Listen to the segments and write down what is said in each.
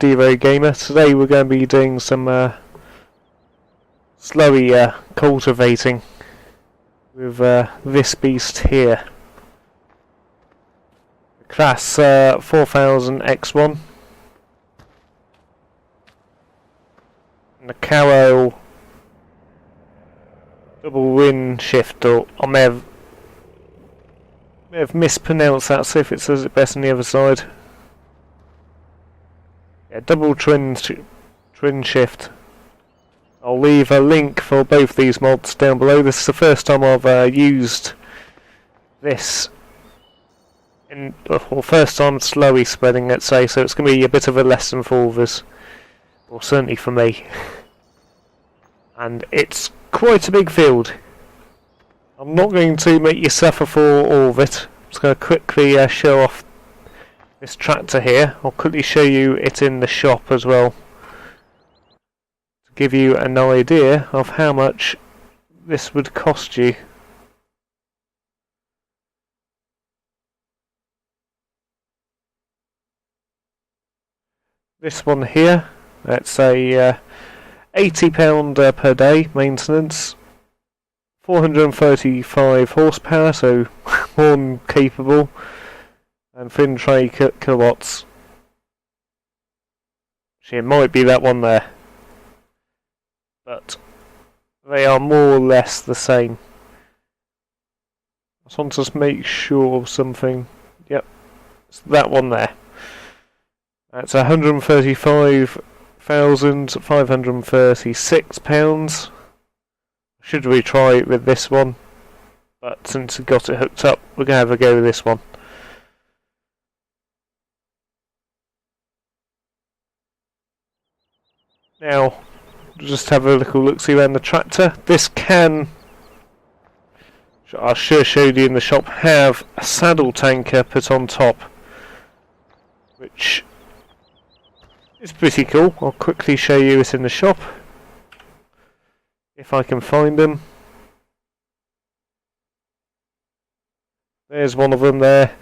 Stevo Gamer. Today we're going to be doing some slowy cultivating with this beast here. CLAAS 4000 X1 and the KAWECO double win shift, or I may have mispronounced that, so if it says it best on the other side. Yeah, double twin shift. I'll leave a link for both these mods down below. This is the first time I've used this, or first time slowly spreading, let's say, so it's going to be a bit of a lesson for all of us, or certainly for me. And it's quite a big field. I'm not going to make you suffer for all of it. I'm just going to quickly show off this tractor here. I'll quickly show you it in the shop as well, to give you an idea of how much this would cost you. This one here, that's a £80 per day maintenance, 435 horsepower, so more than capable, and thin tray kilowatts. Actually, it might be that one there, but they are more or less the same. I just want to make sure of something. Yep, it's that one there. That's £135,536. Should we try it with this one? But since we got it hooked up, we're going to have a go with this one. Now, just have a little look-see around the tractor. This can, I should have showed you in the shop, have a saddle tanker put on top, which is pretty cool. I'll quickly show you it in the shop, if I can find them. There's one of them there.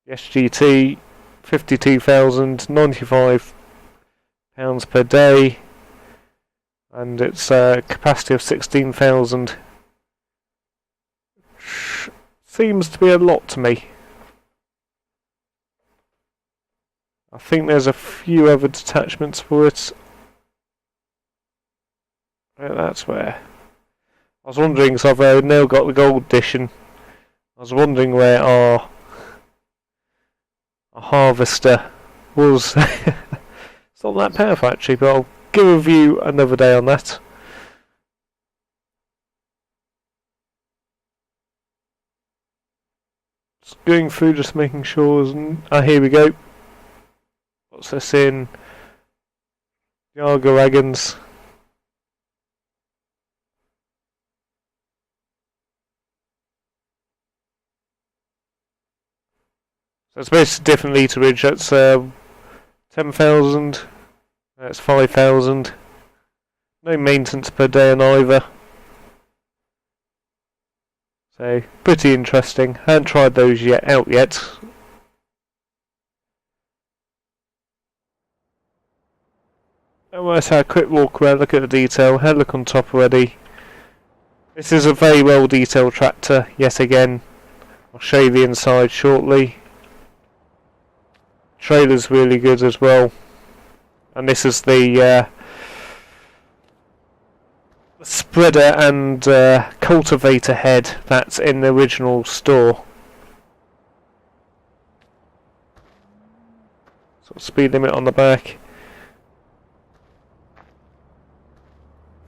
The SGT, 52,095 pounds per day, and it's a capacity of 16,000. Seems to be a lot to me. I think there's a few other detachments for it. Yeah, that's where I was wondering, because I've now got the gold edition. I was wondering where our harvester was. It's not that powerful actually, but I'll give a review another day on that. Just going through, just making sure. Here we go. What's this in? Yaga wagons. So it's basically different literage. That's 10,000. That's 5,000. No maintenance per day on either. So pretty interesting. Haven't tried those out yet. Let's have a quick walk around, look at the detail, had a look on top already. This is a very well detailed tractor, yet again. I'll show you the inside shortly. Trailer's really good as well. And this is the spreader and cultivator head that's in the original store. Sort of speed limit on the back.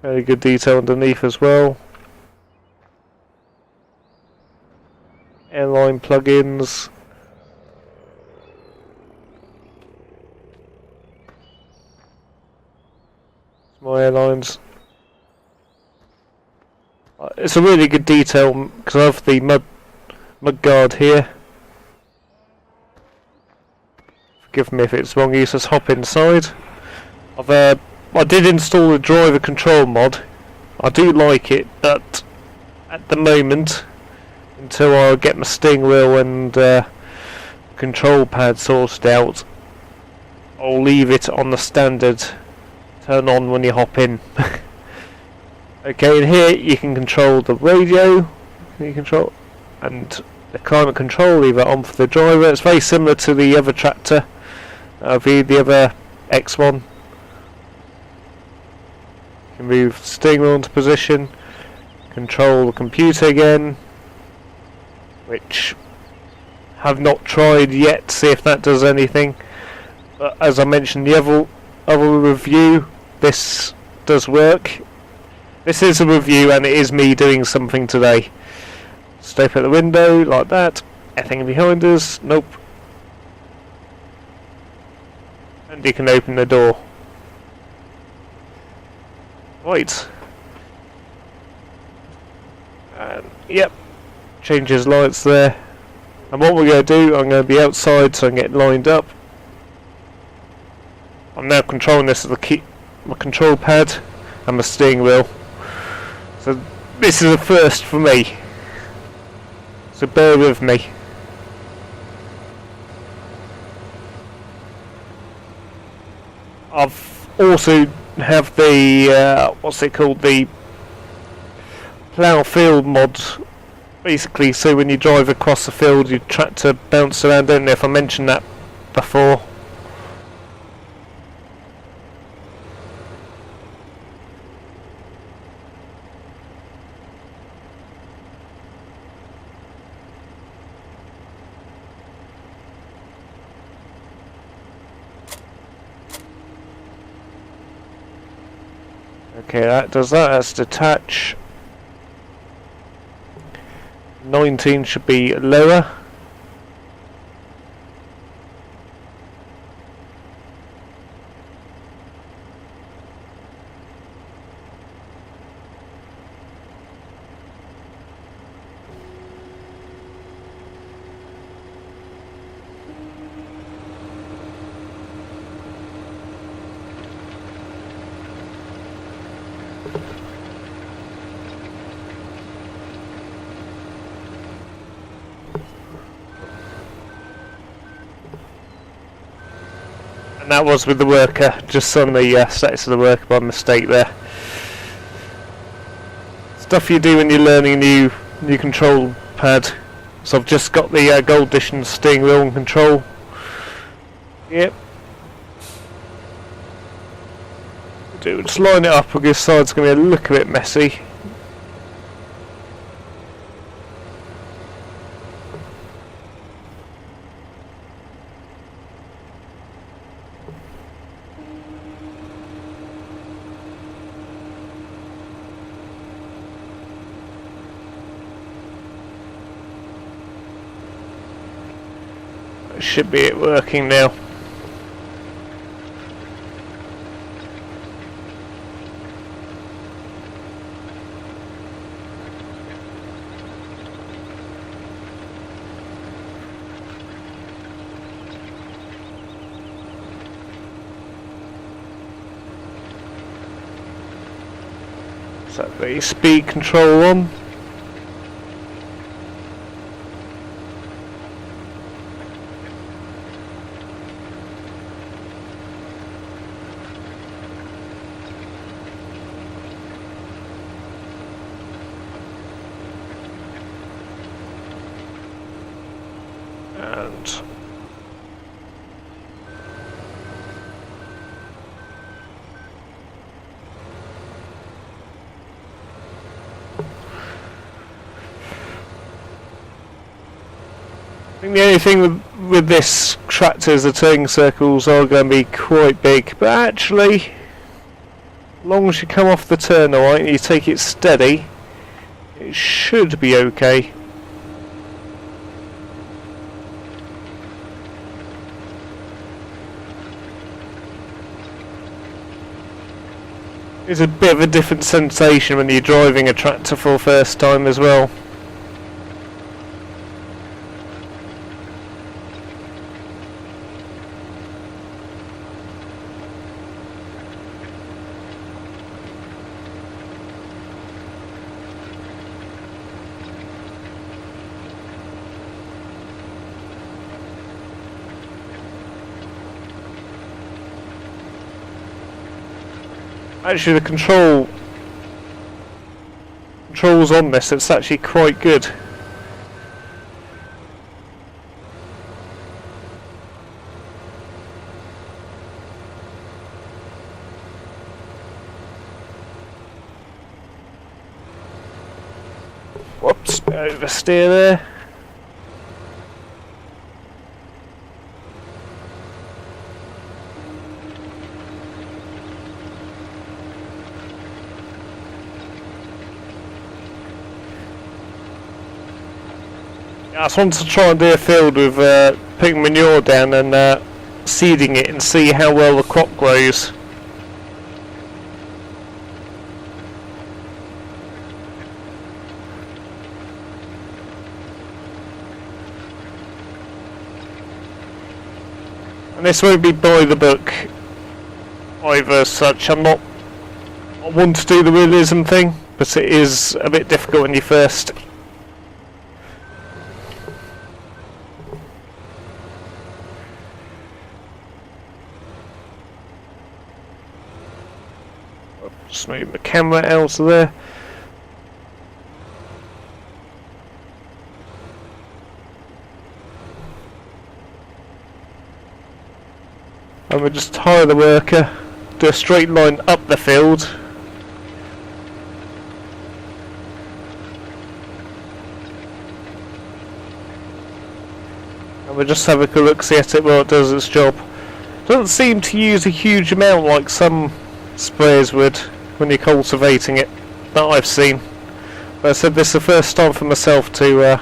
Very good detail underneath as well. Airline plugins. My airlines. It's a really good detail because I have the mud guard here. Forgive me if it's wrong use. Let's hop inside. I did install the driver control mod. I do like it, but at the moment, until I get my steering wheel and control pad sorted out, I'll leave it on the standard turn on when you hop in. Okay, in here you can control the radio, and the climate control, leave it on for the driver. It's very similar to the other tractor, the other X1. You can move the steering wheel into position, control the computer again, which have not tried yet to see if that does anything. But as I mentioned, the other review, this does work. This is a review and it is me doing something today. Step at the window like that. Anything behind us? Nope. And you can open the door. Right. And yep. Changes lights there. And what we're going to do, I'm going to be outside so I can get lined up. I'm now controlling this with my control pad and my steering wheel. So this is a first for me. So bear with me. I've also have the what's it called, the plough field mod. Basically, so when you drive across the field, your tractor bounce around. I don't know if I mentioned that before. Okay, that does that. That's detach. 19 should be lower. And that was with the worker, just on the status of the worker by mistake there. Stuff you do when you're learning a new control pad. So I've just got the gold edition steering wheel and control. Yep. Just line it up, because this side's going to look a bit messy. Should be it working now. Set the speed control on. I think the only thing with this tractor is the turning circles are going to be quite big, but actually, as long as you come off the turn alright and you take it steady, it should be okay. It's a bit of a different sensation when you're driving a tractor for the first time as well. Actually, the controls on this, it's actually quite good. Whoops, oversteer there. I just want to try and do a field with putting manure down and seeding it and see how well the crop grows. And this won't be by the book either as such. I want to do the realism thing, but it is a bit difficult when you first. Just move the camera out of there. And we'll just hire the worker, do a straight line up the field. And we'll just have a look, see at it while it does its job. Doesn't seem to use a huge amount like some sprayers would when you're cultivating it, that I've seen. But I said this is the first time for myself to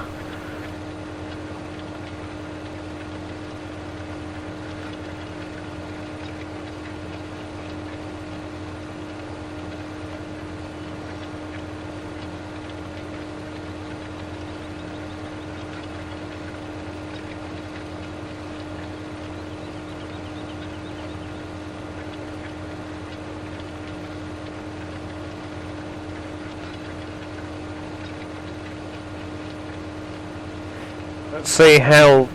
let's see how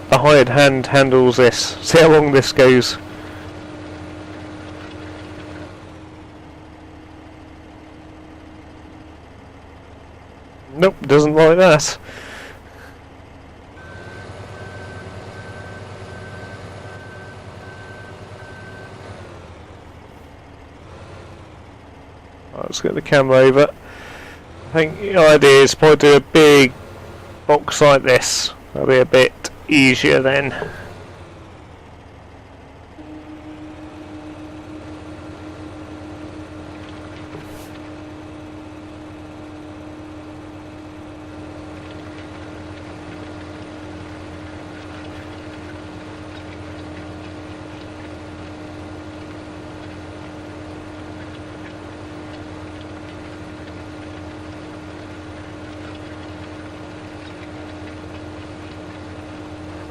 the hired hand handles this. See how long this goes. Nope, doesn't like that. Right, let's get the camera over. I think the idea is probably do a big box like this. That'll be a bit easier then.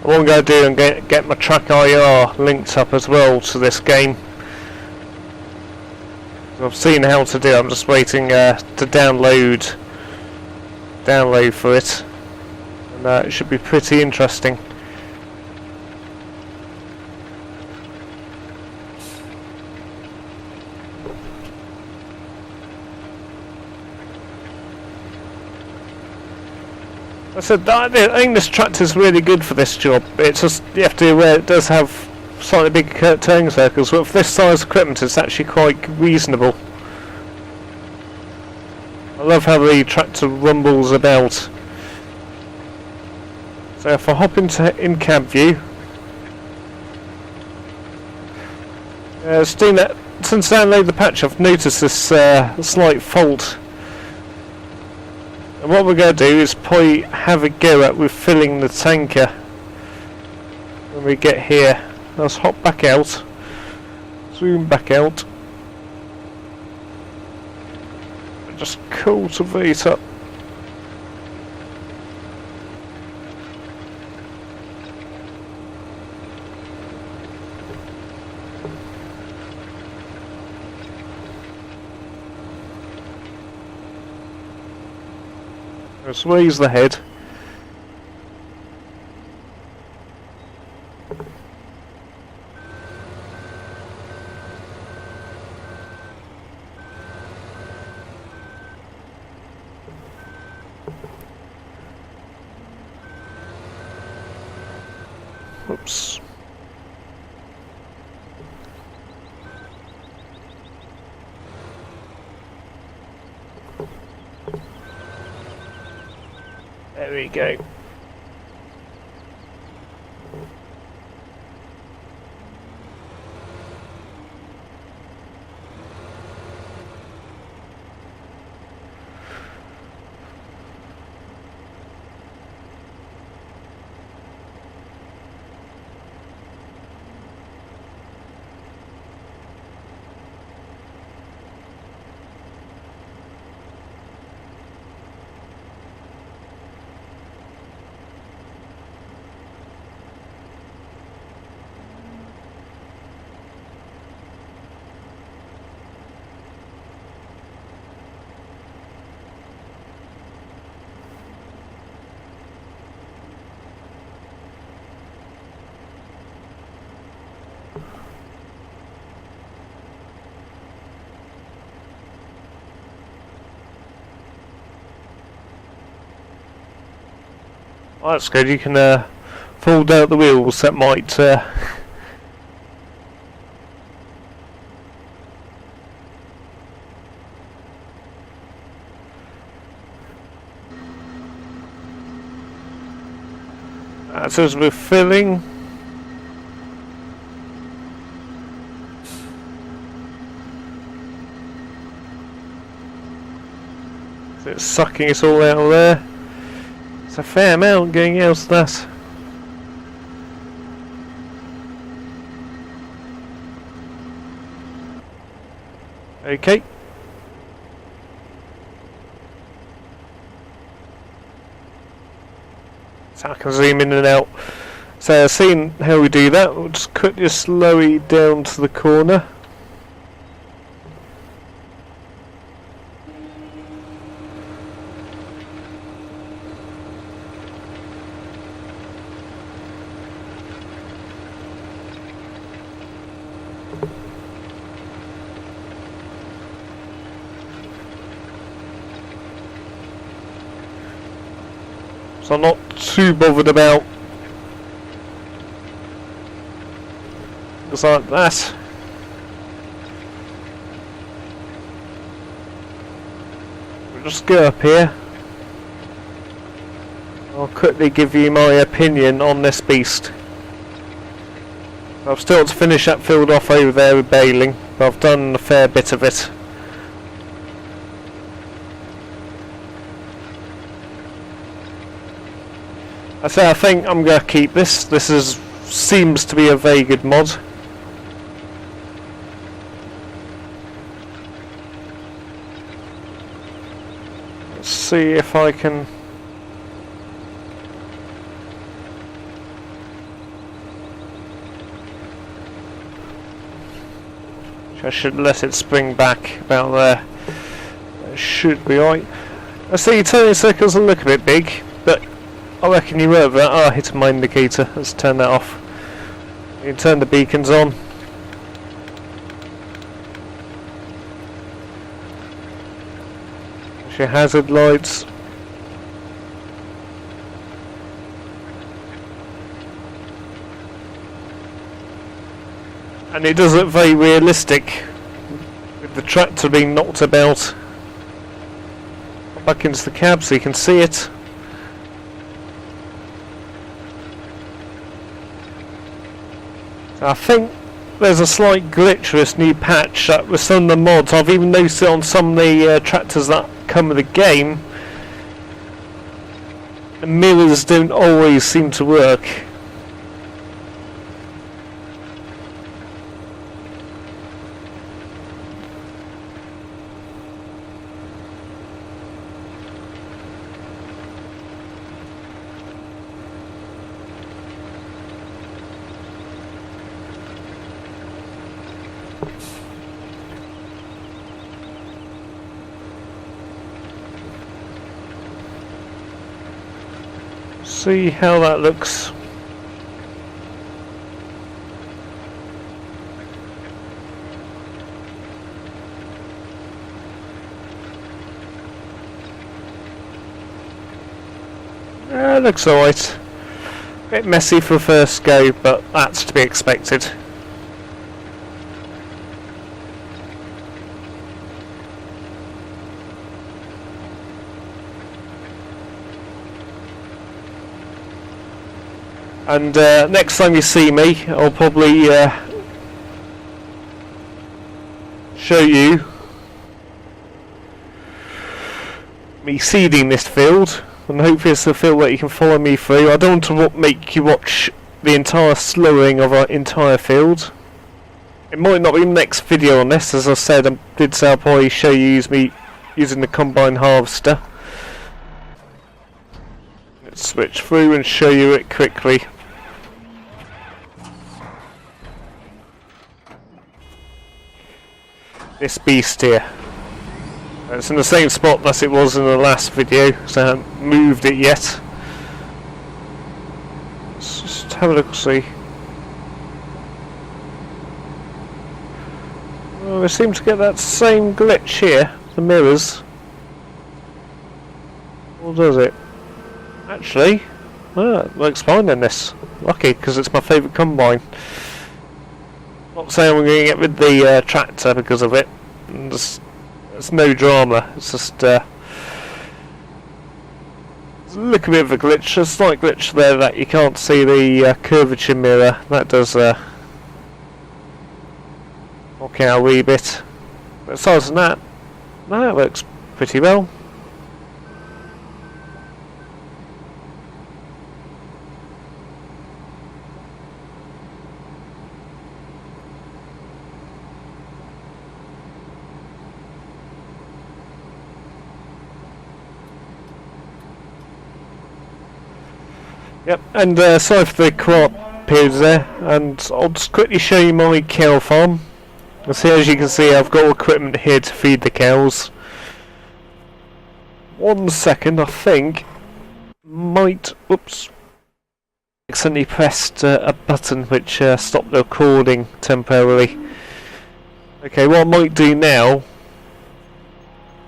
What I'm going to do and get my track IR linked up as well to this game. I've seen how to do it, I'm just waiting to download for it, and it should be pretty interesting. I said I think this tractor's really good for this job. It's just you have to be aware it does have slightly big turning circles, but for this size equipment it's actually quite reasonable. I love how the tractor rumbles about. So if I hop into in-cab view, since I downloaded the patch I've noticed this slight fault. And what we're going to do is probably have a go at with filling the tanker when we get here. Let's hop back out, zoom back out, and just cultivate up. Let's raise the head. Oops. There we go. Oh, that's good. You can fold out the wheels. That might. That's as we're filling. So it's sucking us all out of there. It's a fair amount going out of that. Okay. So I can zoom in and out. So I've seen how we do that. We'll just quickly slow it down to the corner. So I'm not too bothered about things like that. We'll just go up here. I'll quickly give you my opinion on this beast. I've still got to finish that field off over there with baling, but I've done a fair bit of it. I think I'm going to keep this. Seems to be a very good mod. Let's see if I can. I should let it spring back about there. It should be right. I see turning circles look a bit big, but I reckon you were that. Oh, I hit my indicator. Let's turn that off. You can turn the beacons on. There's your hazard lights. And it does look very realistic with the tractor being knocked about. Back into the cab so you can see it. I think there's a slight glitch with this new patch with some of the mods. I've even noticed it on some of the tractors that come with the game. The mirrors don't always seem to work. See how that looks. Looks alright. Bit messy for first go, but that's to be expected. And next time you see me, I'll probably show you me seeding this field, and hopefully it's a field that you can follow me through. I don't want to make you watch the entire slowing of our entire field. It might not be the next video on this, as I said, I did say I'll probably show you me using the combine harvester. Let's switch through and show you it quickly. This beast here. It's in the same spot as it was in the last video, so I haven't moved it yet. Let's just have a look, see. Well, we seem to get that same glitch here, the mirrors. Or does it? Actually, it works fine in this. Lucky, because it's my favourite combine. Not saying we're going to get rid of the tractor because of it. There's no drama. It's just a little bit of a glitch. A slight glitch there that you can't see the curvature mirror. That does knock out a wee bit. But aside from that, no, it works pretty well. Yep, and sorry for the crop periods there, and I'll just quickly show you my cow farm. So as you can see, I've got equipment here to feed the cows. 1 second, I think, whoops, accidentally pressed a button which stopped the recording temporarily. Okay, what I might do now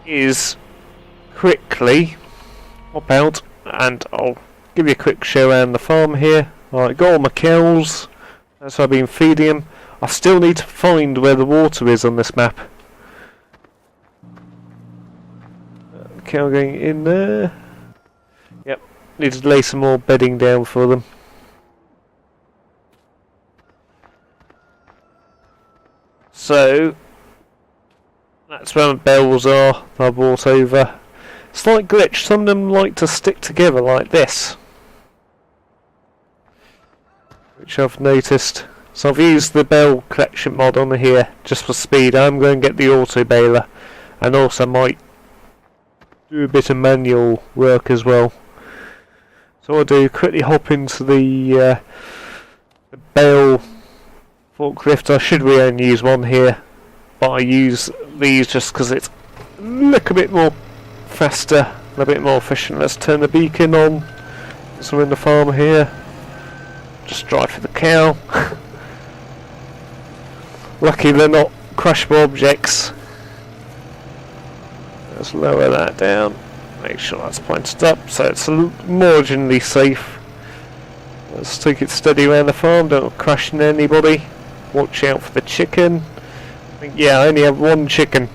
is quickly hop out and I'll give you a quick show around the farm here. Alright, got all my cows. That's what I've been feeding them. I still need to find where the water is on this map. Cow going in there. Yep, need to lay some more bedding down for them. So, that's where my bells are that I brought over. Slight glitch, some of them like to stick together like this, which I've noticed. So I've used the bell collection mod on here just for speed. I'm going to get the auto baler, and also might do a bit of manual work as well. So I'll do quickly hop into the bale forklift. I should really only use one here, but I use these just because it's a little bit more faster and a bit more efficient. Let's turn the beacon on. So we're in the farm here. Just drive for the cow. Lucky they're not crushable objects. Let's lower that down. Make sure that's pointed up so it's marginally safe. Let's take it steady around the farm. Don't crash into anybody. Watch out for the chicken. Yeah, I only have one chicken.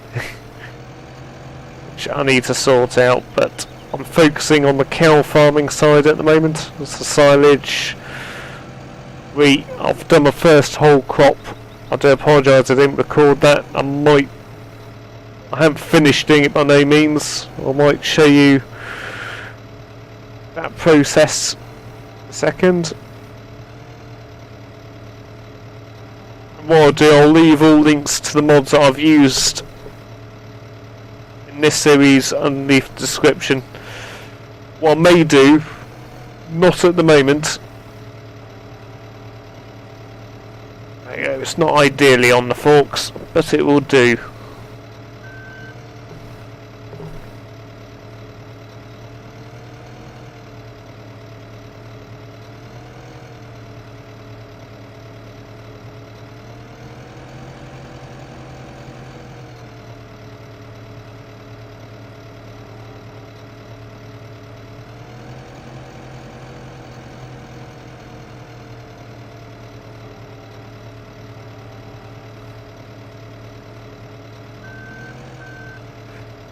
Which I need to sort out, but I'm focusing on the cow farming side at the moment. That's the silage. I've done my first whole crop. I do apologise I didn't record that. I haven't finished doing it by no means. I might show you that process in a second. And what I'll do, I'll leave all links to the mods that I've used in this series underneath the description. What I may do, not at the moment, it's not ideally on the forks, but it will do.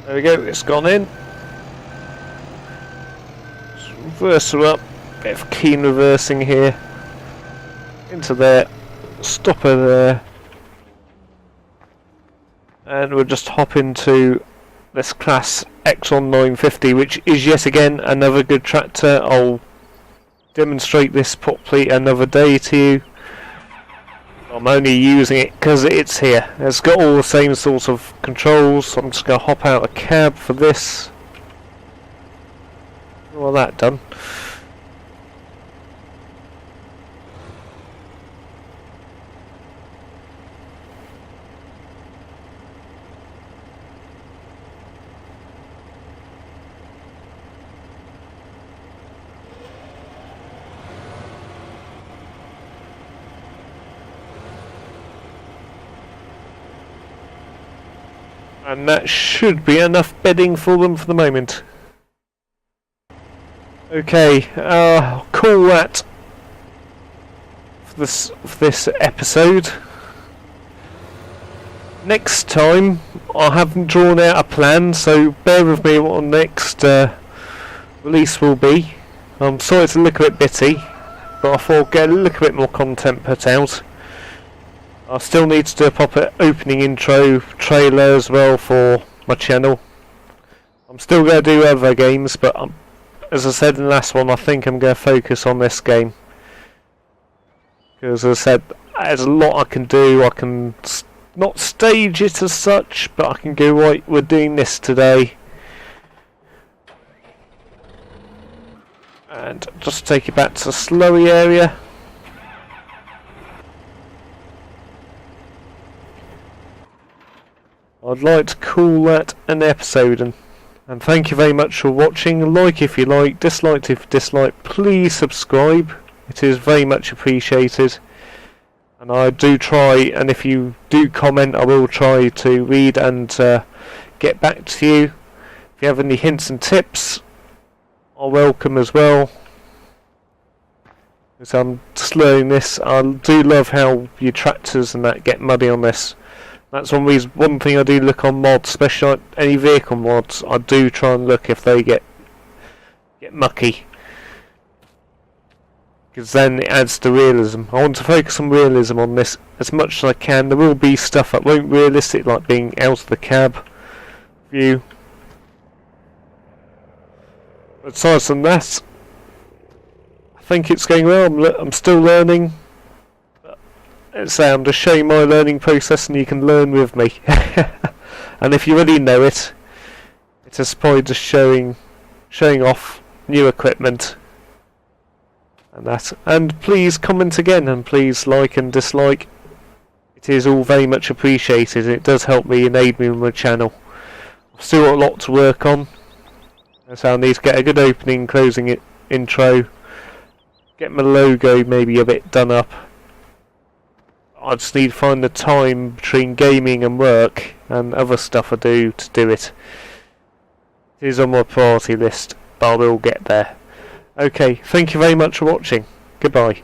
There we go, it's gone in. Just reverse her up, bit of keen reversing here. Into there, stop her there. And we'll just hop into this CLAAS Xerion 950, which is yet again another good tractor. I'll demonstrate this properly another day to you. I'm only using it because it's here. It's got all the same sort of controls. So I'm just going to hop out of cab for this. All that done. And that should be enough bedding for them for the moment. Okay, I'll call that for this episode. Next time, I haven't drawn out a plan, so bear with me what the next release will be. I'm sorry it's a little bit bitty, but I thought I'd get a little bit more content put out. I still need to do a proper opening intro trailer as well for my channel. I'm still going to do other games, but as I said in the last one, I think I'm going to focus on this game. Because as I said, there's a lot I can do. I can not stage it as such, but I can go, right, we're doing this today. And just take it back to the slurry area. I'd like to call that an episode, and thank you very much for watching. Like if you like, dislike if you dislike, please subscribe, it is very much appreciated. And I do try, and if you do comment, I will try to read and get back to you. If you have any hints and tips, I'll welcome as well. As I'm slurring this, I do love how your tractors and that get muddy on this. That's one thing I do look on mods, especially any vehicle mods. I do try and look if they get mucky, because then it adds to realism. I want to focus on realism on this as much as I can. There will be stuff that won't be realistic, like being out of the cab view. Aside from that, I think it's going well. I'm still learning. I'm just showing my learning process, and you can learn with me. And if you already know it, it's just probably just showing off new equipment and that. And please comment again, and please like and dislike. It is all very much appreciated. It does help me and aid me with my channel. I've still got a lot to work on, so I need to get a good opening, closing intro, get my logo maybe a bit done up. I just need to find the time between gaming and work and other stuff I do to do it. It is on my priority list, but I will get there. Okay, thank you very much for watching. Goodbye.